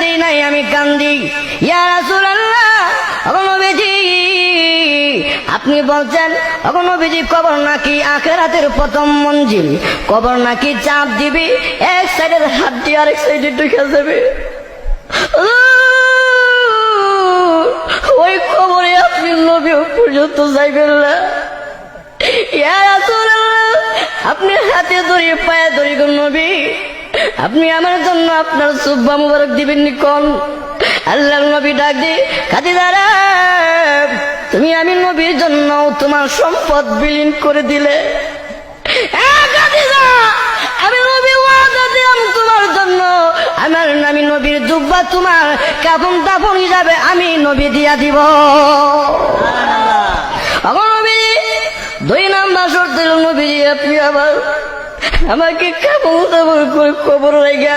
দেই নাই, আমি কান্দি। ইয়া রাসূলুল্লাহ, ওগো নবীজি, আপনি বলছেন ওগো নবীজি কবর নাকি আখিরাতের প্রথম মঞ্জিল, কবর নাকি চাপ দিবি, এক সাইডের হাড্ডি আরেক সাইডে ঢুকে যাবে। ওই কবরে আপনি নবী পর্যন্ত যাইবেন না। ইয়া রাসূলুল্লাহ, আপনি হাতে ধরে পায়ে ধরে গো নবী, আপনি আমার জন্য আপনার সুব্বা মুবারক দিবেন নি কোন? আল্লাহর নবী ডাক দি, খাদিজা রে, তুমি আমি নবীর জন্য তোমার সম্পদ বিলীন করে দিলে। খাদিজা, আমি নবী ওয়াদা দিলাম তোমার জন্য, আমি নবীর জুব্বা তোমার কাফন দাফন হিসাবে আমি নবী দিয়া দিব। নবী 2 নাম্বার শর্ত দিল, নবী আপনি আবার আমাকে কাফন দাফন করে কবর রাইখা